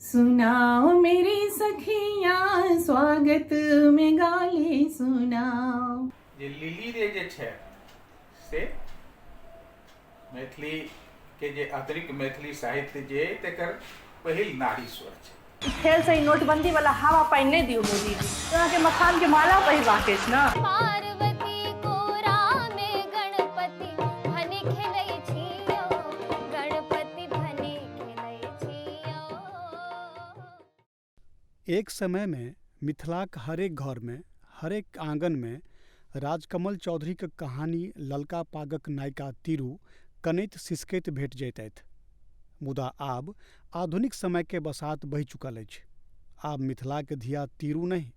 सुनाओ मेरी सखियाँ स्वागत में गाले सुनाओ। जे लिली रे जे छै से मैथिली के जे आंतरिक मैथिली साहित्य जे तेकर पहिल नारी स्वर छै। खेल से नोटबंदी वाला हवा पानी नहीं दियो मोदी जी, तो के मखान के माला पहिरबाक अछि ना। पार्वती कोरा में गणपति भने खेलै छियो, गणपति भने खेलै छियो। एक समय में मिथिलाक हरेक घर में हरेक आंगन में राजकमल चौधरी के कहानी ललका पागक नायिका तीरू कनैत सिसकैत भेट जैतथि। मुदा आब आधुनिक समय के बसात बहि चुकल अछि। आब मिथिला के धिया तीरू नहीं।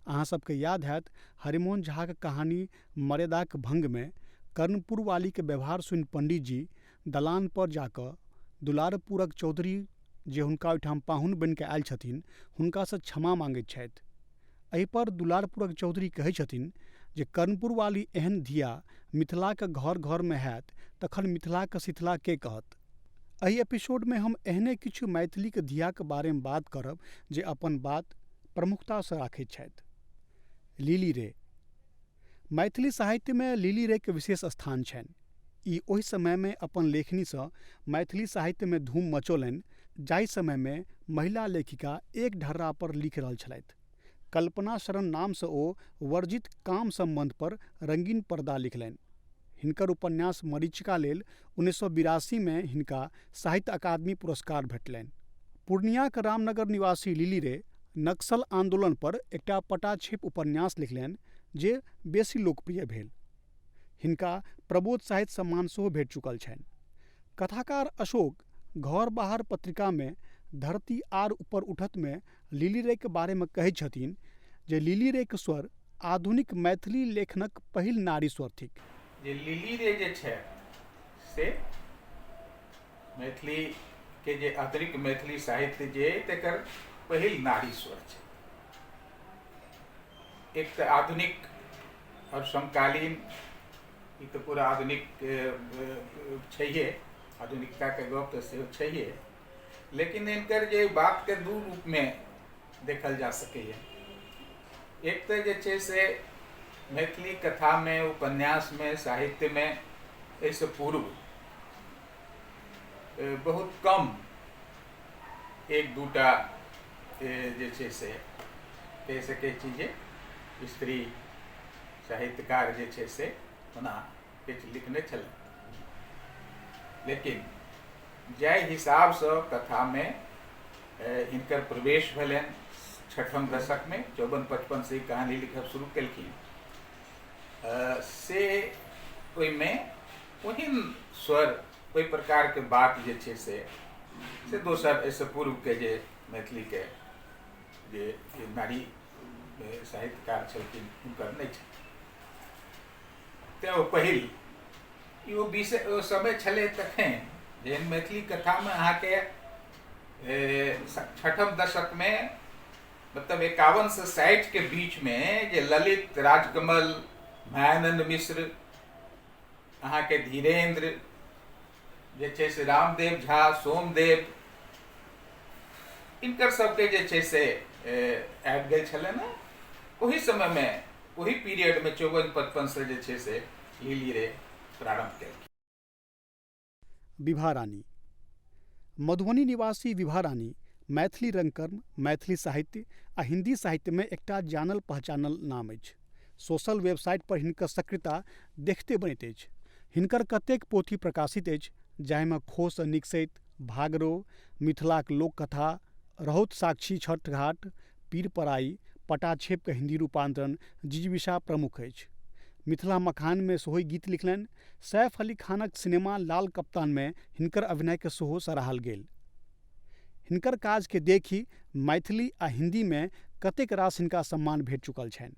अहाँ सबके याद हैत हरिमोहन झाक कहानी मर्यादाक भंग में कर्णपुर वाली के व्यवहार सुनि पंडित जी दलान पर जाकऽ दुलारपुरक चौधरी जे हुनका ओहिठाम पाहुन बनि कऽ आयल छथिन हुनकासँ क्षमा मांगैत छथि। एहि पर दुलारपुरक चौधरी कहै छथिन जे कर्णपुर वाली एहन धिया मिथिलाक घर घर में हैत तखन मिथिलाक शीतला के कहत। एहि एपिसोड में हम एहने किछु मैथिलीक धियाक बारे में बात करब जे अपन बात प्रमुखतासँ राखैत छथि। लिली रे। मैथिली साहित्य में लिली रे के विशेष स्थान छनि। ई ओहि समय में अपन लेखनीसँ मैथिली साहित्य में धूम मचौलनि जाहि समय में महिला लेखिका एक ढर्रा पर लिख रहल छलथि। कल्पना शरण नामसँ ओ वर्जित काम संबंध पर रंगीन पर्दा लिखलनि। हिनकर उपन्यास मरीचिका लेल 1982 में हिनका साहित्य अकादमी पुरस्कार भेटलनि। पूर्णियाक रामनगर निवासी लिली रे नक्सल आंदोलन पर एकटा पटाक्षेप उपन्यास लिखलनि जे बेसी लोकप्रिय भेल। हिनका प्रबोध साहित्य सम्मान सेहो भेट चुकल छनि। कथाकार अशोक घर बाहर पत्रिका में धरती आर ऊपर उठत में लिली रे के बारे में कहै छथिन जे लिली रे के स्वर आधुनिक मैथिली लेखनक पहिल नारी स्वर थिक। जे लिली रे जे छै से मैथिली के जे आंतरिक मैथिली साहित्य जे तेकर पहिल नारी स्वर छै। एक तऽ आधुनिक और समकालीन ई तऽ पूरा आधुनिक छैहे, आधुनिकता के गप तऽ सेहो छैहे, लेकिन इनकर जे बात के दू रूप में देखल जा सकैए। एक तऽ जे छै से मैथिली कथा में उपन्यास में साहित्य में एहिसँ पूर्व बहुत कम एक दूटा जे छै से कहि सकै छी जे स्त्री साहित्यकार जे छै से ओना किछु लिखने छलै, लेकिन जाहि हिसाबसँ कथा में हिनकर प्रवेश भेलनि 6म दशक में 54-55 से कहानी लिखब शुरू केलखिन से ओहिमें ओहन स्वर ओहि प्रकार के बात जे छै से दोसर एहिसँ पूर्व के जे मैथिली के जे नारी साहित्यकार छलखिन हुनकर नहि छै। तेँ ओ पहिल ई ओ समय छलै तखन जेहन मैथिली कथा में अहाँके 6म दशक में मतलब 51 से 60 के बीच में जे ललित, राजकमल, मायानंद मिश्र, अहाँके धीरेन्द्र जे छै से रामदेव झा, सोमदेव, इनकर सबके जे छै से आबि गेल छलै ने ओहि समय में, ओहि पीरियड में 54-55 से जे छै से लिली रे प्रारंभ केलखिन। विभा रानी। मधुबनी निवासी विभा रानी मैथिली रंगकर्म, मैथिली साहित्य आ हिंदी साहित्य में एकटा जानल पहचानल नाम अछि। सोशल वेबसाइट पर हिनकर सक्रियता देखते बनैत अछि। हिनकर कतेक पोथी प्रकाशित अछि जाहिमे खोसँ निकसैत, भागरो, मिथिलाक लोककथा, रहोत साक्षी छठ घाट, पीर पराई, पटाक्षेप के हिंदी रूपांतरण, जिजीविषा प्रमुख अछि। मिथिला मखान में सेहो गीत लिखलनि। सैफ अली खानक सिनेमा लाल कप्तान में हिनकर अभिनय के सेहो सराहल गेल। हिनकर काज के देखी मैथिली आ हिंदी में कतेक रास हिनका सम्मान भेट चुकल छनि।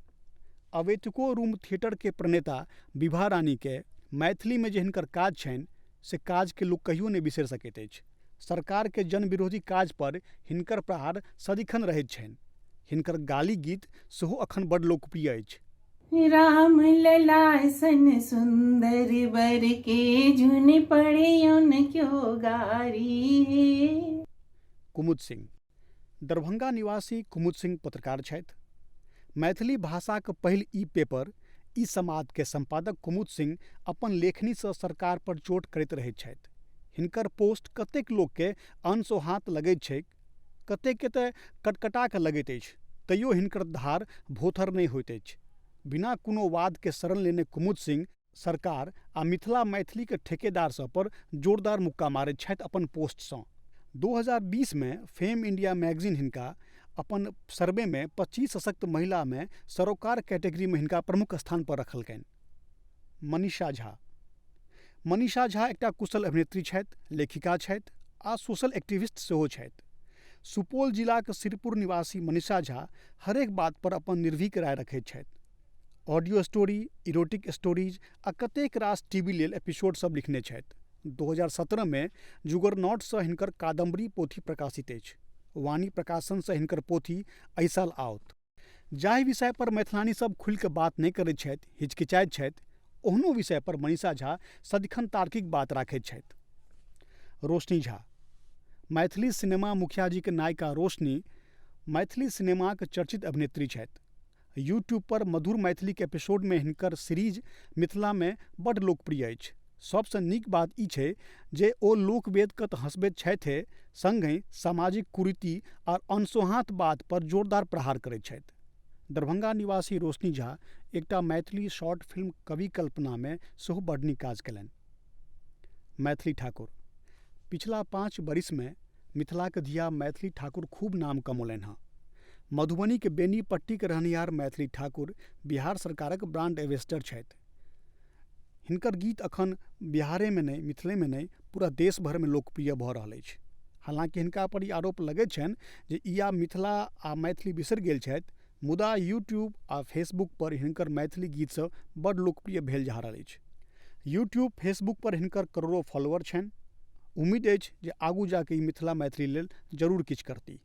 अवेतिको रूम थिएटर के प्रणेता विभा रानी के मैथिली में जे हिनकर काज छनि से काज के लोक कहियो नहीं बिसरि सकैत अछि। सरकार के जन विरोधी काज पर हिनकर प्रहार सदिखन रहैत छनि। हिनकर गाली गीत सेहो अखन बड़ लोकप्रिय अछि। राम लला सन सुंदर बर के जुन पड़े उन क्यों गारी है। कुमुद सिंह। दरभंगा निवासी कुमुद सिंह पत्रकार छथि। मैथिली भाषाक पहिल ई पेपर ई समाद के संपादक कुमुद सिंह अपन लेखनीसँ सरकार पर चोट करैत रहैत छथि। हिनकर पोस्ट कतेक लोकके अनसोहात लगैत छैक, कतेकके तऽ कटकटा कऽ लगैत अछि, तैयो हिनकर धार भोथर नहि होइत अछि। बिना कोनो वादके शरण लेने कुमुद सिंह सरकार आ मिथिला मैथिलीके ठेकेदार सब पर जोरदार मुक्का मारैत छथि अपन पोस्टसँ। 2020 में फेम इंडिया मैगजीन हिनका अपन सर्वे में 25 सशक्त महिला में सरोकार कैटेगरी में हिनका प्रमुख स्थान पर रखलकनि। मनीषा झा। मनीषा झा एकटा कुशल अभिनेत्री छथि, लेखिका छथि आ सोशल एक्टिविस्ट सेहो छथि। सुपौल जिलाक सिरपुर निवासी मनीषा झा हरेक बात पर अपन निर्भीक राय रखैत छथि। ऑडियो स्टोरी, इरोटिक स्टोरीज आ कतेक रास टीवी लेल एपिसोड सब लिखने छथि। 2017 में जुगरनॉटसँ हिनकर कादम्बरी पोथी प्रकाशित अछि। वाणी प्रकाशनसँ हिनकर पोथी एहि साल आओत। जाहि विषय पर मैथिलानी सब खुलि कऽ बात नहि करैत छथि, हिचकिचाइत छथि, ओहनो विषय पर मनीषा झा सदिखन तार्किक बात राखैत छथि। रोशनी झा। मैथिली सिनेमा मुखिया जी के नायिका रोशनी मैथिली सिनेमाक चर्चित अभिनेत्री छथि। यूट्यूब पर मधुर मैथिली के एपिसोड में हिनकर सीरीज मिथिला में बड्ड लोकप्रिय अछि। सबसँ नीक बात ई छै जे ओ लोकवेदके तऽ हँसबैत छथि, संगहि सामाजिक कुरीति और अनसोहात बात पर जोरदार प्रहार करैत छथि। दरभंगा निवासी रोशनी झा एकटा मैथिली शॉर्ट फिल्म कवि कल्पना में सेहो बड्ड नीक काज कयलनि। मैथिली ठाकुर। पिछला 5 बरिस में मिथिलाक धिया मैथिली ठाकुर खूब नाम कमौलनि हँ। मधुबनी के बेनीपट्टी के रहनिहार मैथिली ठाकुर बिहार सरकारक ब्रांड एम्बेसडर छथि। हिनकर गीत अखन बिहारे में नहीं, मिथिले में नहीं, पूरा देश भर में लोकप्रिय भऽ रहल अछि। हालांकि हिनका पर ई आरोप लगैत छनि जे ई आब मिथिला आ मैथिली बिसरि गेल छथि, मुदा यूट्यूब आ फेसबुक पर हिनकर मैथिली गीत सब बड्ड लोकप्रिय भेल जा रहल अछि। यूट्यूब फेसबुक पर हिनकर करोड़ों फॉलोअर छनि। उम्मीद अछि जे आगू जाके ई मिथिला मैथिली लेल जरूर किछु करती।